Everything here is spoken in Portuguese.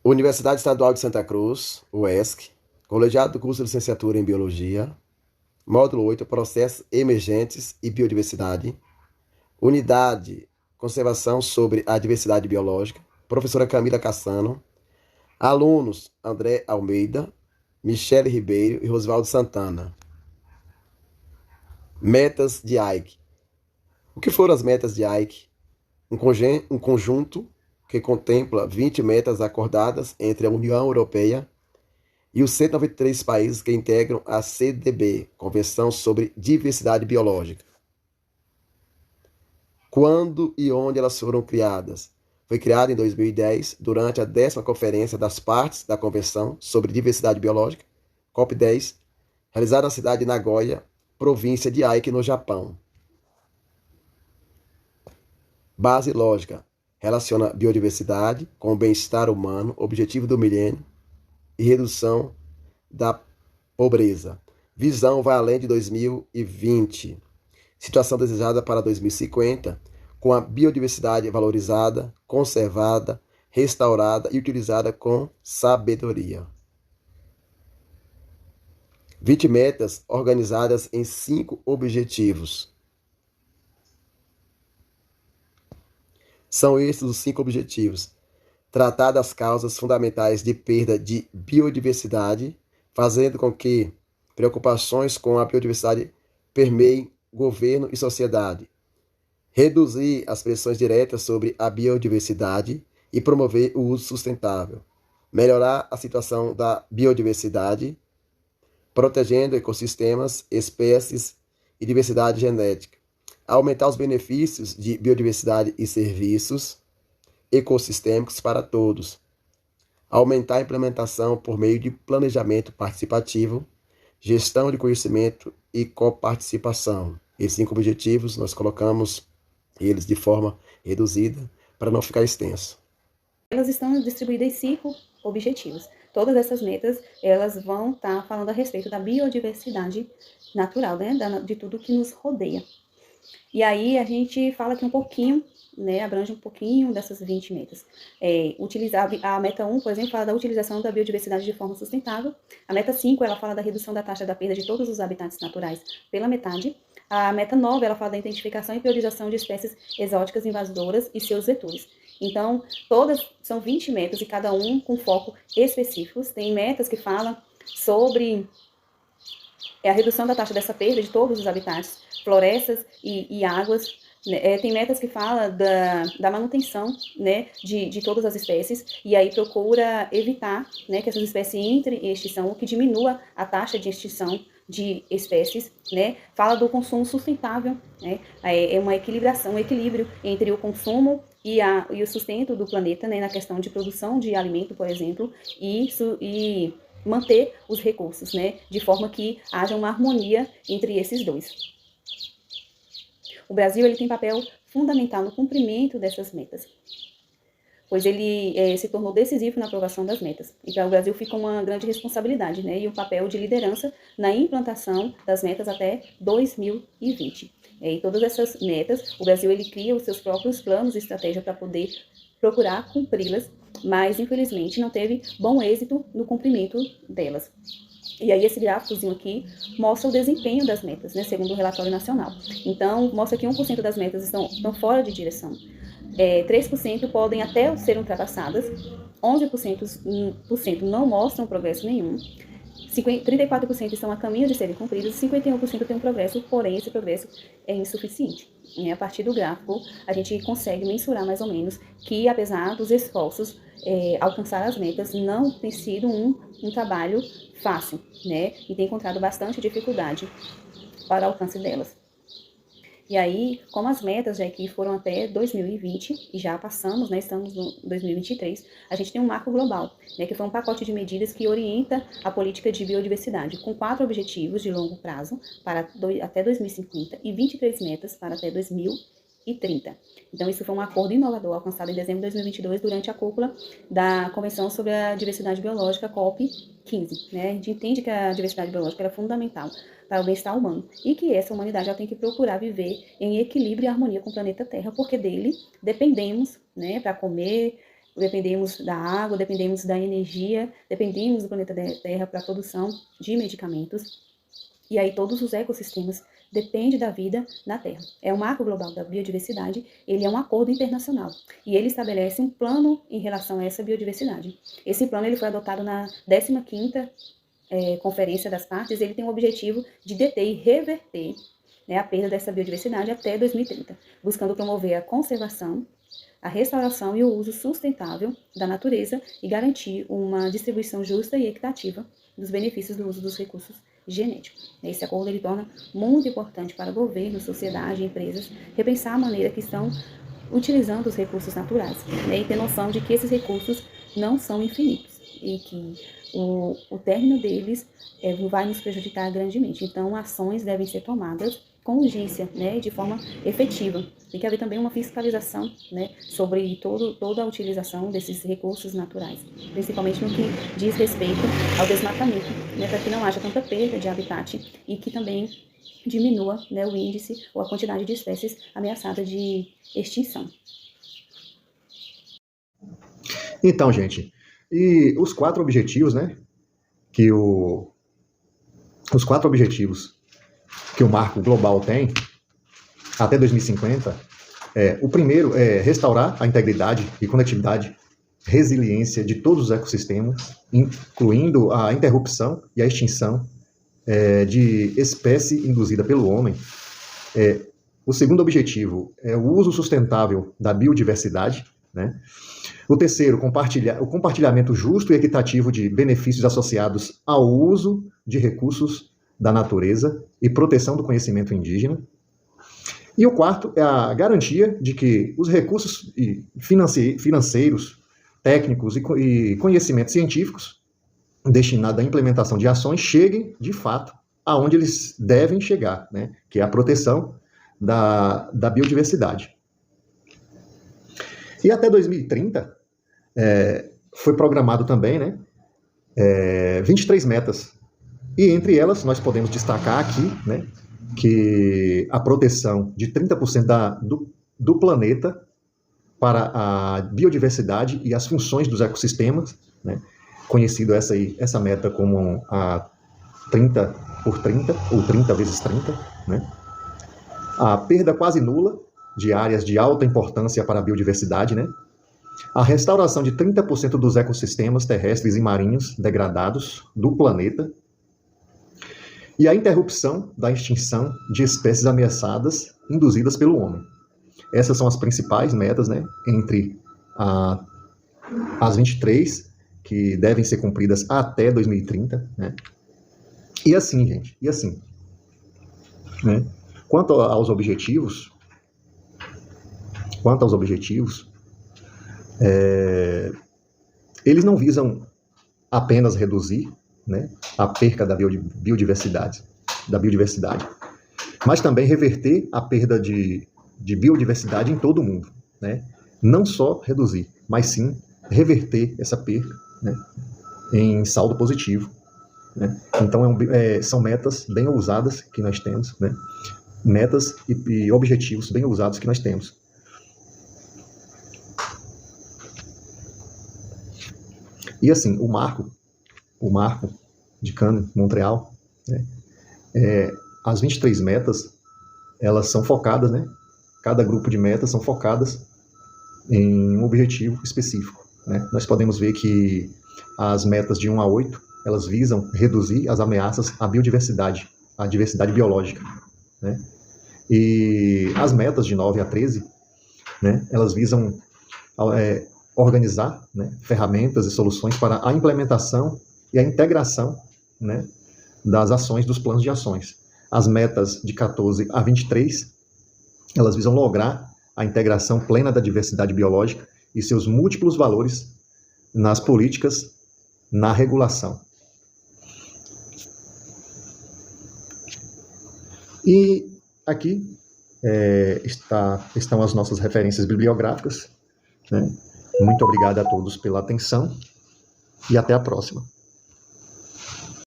Universidade Estadual de Santa Cruz, UESC, Colegiado do curso de Licenciatura em Biologia, Módulo 8, Processos Emergentes e Biodiversidade, Unidade Conservação sobre a Diversidade Biológica, professora Camila Cassano, alunos André Almeida, Michele Ribeiro e Rosvaldo Santana. Metas de Ike. O que foram as metas de Ike? Um conjunto que contempla 20 metas acordadas entre a União Europeia e os 193 países que integram a CDB, Convenção sobre Diversidade Biológica. Quando e onde elas foram criadas? Foi criada em 2010, durante a 10ª Conferência das Partes da Convenção sobre Diversidade Biológica, COP10, realizada na cidade de Nagoya, província de Aichi, no Japão. Base lógica. Relaciona biodiversidade com o bem-estar humano, objetivo do milênio e redução da pobreza. Visão vai além de 2020. Situação desejada para 2050, com a biodiversidade valorizada, conservada, restaurada e utilizada com sabedoria. 20 metas organizadas em 5 objetivos. São estes os 5 objetivos. Tratar das causas fundamentais de perda de biodiversidade, fazendo com que preocupações com a biodiversidade permeiem governo e sociedade. Reduzir as pressões diretas sobre a biodiversidade e promover o uso sustentável. Melhorar a situação da biodiversidade, protegendo ecossistemas, espécies e diversidade genética. Aumentar os benefícios de biodiversidade e serviços ecossistêmicos para todos. Aumentar a implementação por meio de planejamento participativo, gestão de conhecimento e coparticipação. Esses 5 objetivos nós colocamos eles de forma reduzida para não ficar extenso. Elas estão distribuídas em 5 objetivos. Todas essas metas, elas vão estar falando a respeito da biodiversidade natural, né, de tudo que nos rodeia. E aí a gente fala aqui um pouquinho, né, abrange um pouquinho dessas 20 metas. Utilizar a meta 1, por exemplo, fala da utilização da biodiversidade de forma sustentável. A meta 5, ela fala da redução da taxa da perda de todos os habitats naturais pela metade. A meta 9, ela fala da identificação e priorização de espécies exóticas invasoras e seus vetores. Então, todas são 20 metas e cada um com foco específicos. Tem metas que falam sobre a redução da taxa dessa perda de todos os habitats, florestas e águas. Tem metas que falam da manutenção, né, de todas as espécies, e aí procura evitar, né, que essas espécies entrem em extinção, ou que diminua a taxa de extinção de espécies, né? Fala do consumo sustentável, né? É uma equilibração, um equilíbrio entre o consumo e o sustento do planeta, né, na questão de produção de alimento, por exemplo, e manter os recursos, né, de forma que haja uma harmonia entre esses dois. O Brasil ele tem papel fundamental no cumprimento dessas metas, pois ele se tornou decisivo na aprovação das metas. Então, o Brasil fica uma grande responsabilidade, né, e um papel de liderança na implantação das metas até 2020. E todas essas metas, o Brasil ele cria os seus próprios planos e estratégia para poder procurar cumpri-las, mas infelizmente não teve bom êxito no cumprimento delas. E aí esse gráficozinho aqui mostra o desempenho das metas, né, segundo o relatório nacional. Então, mostra que 1% das metas estão fora de direção. 3% podem até ser ultrapassadas, 11% não mostram progresso nenhum, 34% estão a caminho de serem cumpridas, 51% tem um progresso, porém esse progresso é insuficiente. E a partir do gráfico, a gente consegue mensurar mais ou menos que, apesar dos esforços, alcançar as metas não tem sido um trabalho fácil, né? E tem encontrado bastante dificuldade para o alcance delas. E aí, como as metas já aqui foram até 2020, e já passamos, né, estamos no 2023, a gente tem um marco global, né, que foi um pacote de medidas que orienta a política de biodiversidade, com 4 objetivos de longo prazo para até 2050 e 23 metas para até 2030. Então, isso foi um acordo inovador alcançado em dezembro de 2022 durante a cúpula da Convenção sobre a Diversidade Biológica, COP15. Né? A gente entende que a diversidade biológica é fundamental para o bem-estar humano e que essa humanidade já tem que procurar viver em equilíbrio e harmonia com o planeta Terra, porque dele dependemos, né, para comer, dependemos da água, dependemos da energia, dependemos do planeta Terra para a produção de medicamentos. E aí todos os ecossistemas dependem da vida na Terra. É o Marco Global da Biodiversidade, ele é um acordo internacional e ele estabelece um plano em relação a essa biodiversidade. Esse plano ele foi adotado na 15ª Conferência das Partes, ele tem o objetivo de deter e reverter, né, a perda dessa biodiversidade até 2030, buscando promover a conservação, a restauração e o uso sustentável da natureza e garantir uma distribuição justa e equitativa dos benefícios do uso dos recursos genéticos. Esse acordo ele torna muito importante para governos, sociedade e empresas repensar a maneira que estão utilizando os recursos naturais, né, e ter noção de que esses recursos não são infinitos e que o término deles vai nos prejudicar grandemente. Então, ações devem ser tomadas com urgência, né, de forma efetiva. Tem que haver também uma fiscalização, né, sobre toda a utilização desses recursos naturais, principalmente no que diz respeito ao desmatamento, né, para que não haja tanta perda de habitat e que também diminua, né, o índice ou a quantidade de espécies ameaçadas de extinção. Então, gente, e os 4 objetivos, né, os 4 objetivos que o Marco Global tem até 2050, o primeiro é restaurar a integridade e conectividade, resiliência de todos os ecossistemas, incluindo a interrupção e a extinção de espécie induzida pelo homem. O segundo objetivo é o uso sustentável da biodiversidade, né? O terceiro, o compartilhamento justo e equitativo de benefícios associados ao uso de recursos da natureza e proteção do conhecimento indígena. E o quarto é a garantia de que os recursos financeiros, técnicos e conhecimentos científicos destinados à implementação de ações cheguem, de fato, aonde eles devem chegar, né? Que é a proteção da biodiversidade. E até 2030, foi programado também, né, 23 metas. E entre elas, nós podemos destacar aqui, né, que a proteção de 30% do planeta para a biodiversidade e as funções dos ecossistemas, né, conhecido essa meta como a 30 por 30, ou 30 vezes 30, né, a perda quase nula de áreas de alta importância para a biodiversidade, né, a restauração de 30% dos ecossistemas terrestres e marinhos degradados do planeta, e a interrupção da extinção de espécies ameaçadas induzidas pelo homem. Essas são as principais metas, né, entre as 23 que devem ser cumpridas até 2030, né? E assim, gente, né? Quanto aos objetivos, eles não visam apenas reduzir, né, a perca da biodiversidade, mas também reverter a perda de biodiversidade em todo o mundo, né? Não só reduzir, mas sim reverter essa perda, né, em saldo positivo, né? Então são metas bem ousadas que nós temos, né? Metas e objetivos bem ousados que nós temos. E assim, o marco de Cannes, Montreal, né, as 23 metas, elas são focadas, né, cada grupo de metas são focadas em um objetivo específico, né? Nós podemos ver que as metas de 1 a 8, elas visam reduzir as ameaças à biodiversidade, à diversidade biológica, né? E as metas de 9 a 13, né, elas visam organizar, né, ferramentas e soluções para a implementação e a integração, né, das ações, dos planos de ações. As metas de 14 a 23, elas visam lograr a integração plena da diversidade biológica e seus múltiplos valores nas políticas, na regulação. E aqui estão as nossas referências bibliográficas, né? Muito obrigado a todos pela atenção e até a próxima.